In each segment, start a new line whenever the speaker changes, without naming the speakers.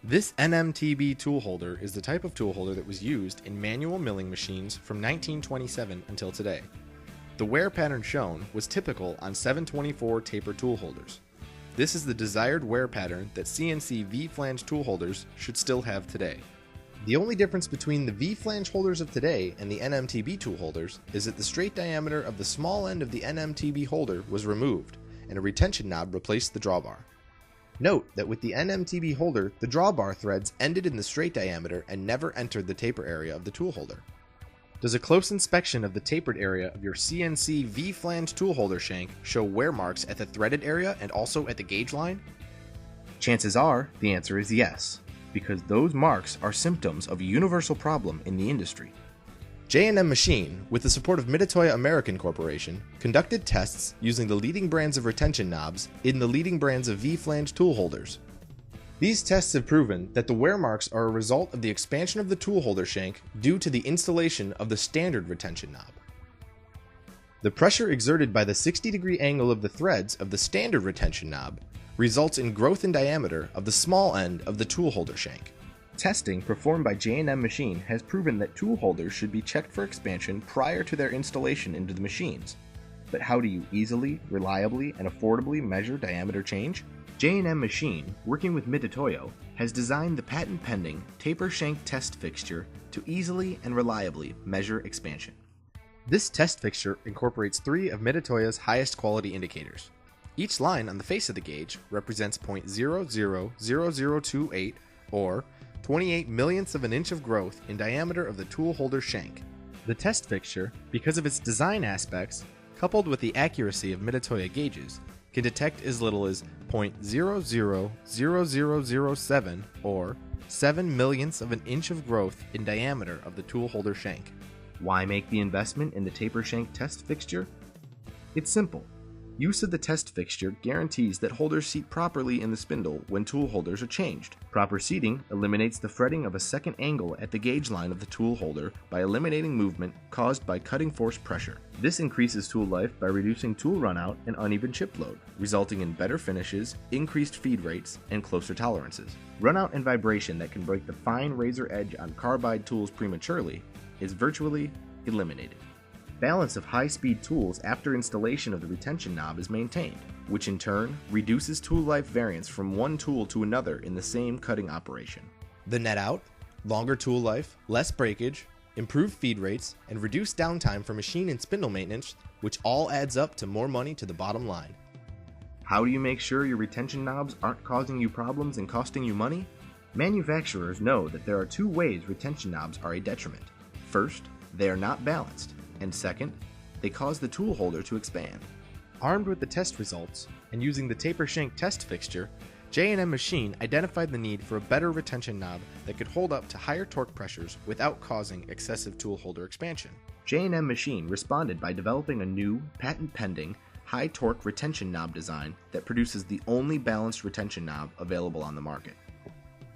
This NMTB tool holder is the type of tool holder that was used in manual milling machines from 1927 until today. The wear pattern shown was typical on 724 taper tool holders. This is the desired wear pattern that CNC V-flange tool holders should still have today. The only difference between the V-flange holders of today and the NMTB tool holders is that the straight diameter of the small end of the NMTB holder was removed, and a retention knob replaced the drawbar. Note that with the NMTB holder, the drawbar threads ended in the straight diameter and never entered the taper area of the tool holder. Does a close inspection of the tapered area of your CNC V-flange tool holder shank show wear marks at the threaded area and also at the gauge line? Chances are the answer is yes, because those marks are symptoms of a universal problem in the industry. J&M Machine, with the support of Mitutoyo American Corporation, conducted tests using the leading brands of retention knobs in the leading brands of V-flange tool holders. These tests have proven that the wear marks are a result of the expansion of the tool holder shank due to the installation of the standard retention knob. The pressure exerted by the 60-degree angle of the threads of the standard retention knob results in growth in diameter of the small end of the tool holder shank. Testing performed by J&M Machine has proven that tool holders should be checked for expansion prior to their installation into the machines. But how do you easily, reliably, and affordably measure diameter change? J&M Machine, working with Mitutoyo, has designed the patent-pending taper shank test fixture to easily and reliably measure expansion. This test fixture incorporates 3 of Mitutoyo's highest quality indicators. Each line on the face of the gauge represents 0.000028 or 28 millionths of an inch of growth in diameter of the tool holder shank. The test fixture, because of its design aspects, coupled with the accuracy of Mitutoyo gauges, can detect as little as 0.000007 or 7 millionths of an inch of growth in diameter of the tool holder shank. Why make the investment in the taper shank test fixture? It's simple. Use of the test fixture guarantees that holders seat properly in the spindle when tool holders are changed. Proper seating eliminates the fretting of a second angle at the gauge line of the tool holder by eliminating movement caused by cutting force pressure. This increases tool life by reducing tool runout and uneven chip load, resulting in better finishes, increased feed rates, and closer tolerances. Runout and vibration that can break the fine razor edge on carbide tools prematurely is virtually eliminated. Balance of high-speed tools after installation of the retention knob is maintained, which in turn reduces tool life variance from one tool to another in the same cutting operation. The net out, longer tool life, less breakage, improved feed rates, and reduced downtime for machine and spindle maintenance, which all adds up to more money to the bottom line. How do you make sure your retention knobs aren't causing you problems and costing you money? Manufacturers know that there are 2 ways retention knobs are a detriment. First, they are not balanced. And second, they cause the tool holder to expand. Armed with the test results, and using the taper shank test fixture, J&M Machine identified the need for a better retention knob that could hold up to higher torque pressures without causing excessive tool holder expansion. J&M Machine responded by developing a new, patent-pending, high-torque retention knob design that produces the only balanced retention knob available on the market.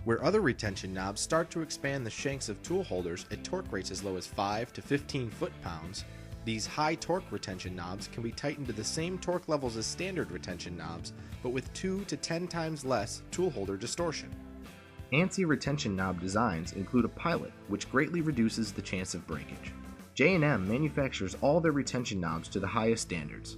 Where other retention knobs start to expand the shanks of tool holders at torque rates as low as 5 to 15 foot-pounds, these high torque retention knobs can be tightened to the same torque levels as standard retention knobs, but with 2 to 10 times less tool holder distortion. ANSI retention knob designs include a pilot, which greatly reduces the chance of breakage. J&M manufactures all their retention knobs to the highest standards.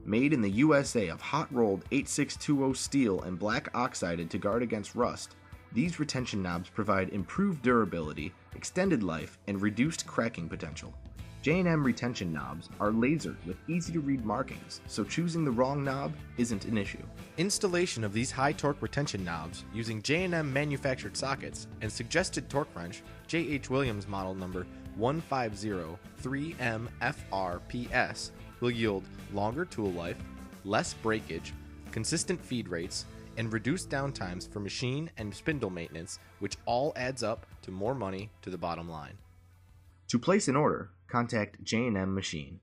Made in the USA of hot-rolled 8620 steel and black oxided to guard against rust, these retention knobs provide improved durability, extended life, and reduced cracking potential. J&M retention knobs are lasered with easy-to-read markings, so choosing the wrong knob isn't an issue. Installation of these high-torque retention knobs using J&M manufactured sockets and suggested torque wrench J.H. Williams model number 1503MFRPS will yield longer tool life, less breakage, consistent feed rates, and reduced downtimes for machine and spindle maintenance, which all adds up to more money to the bottom line. To place an order, contact J&M Machine.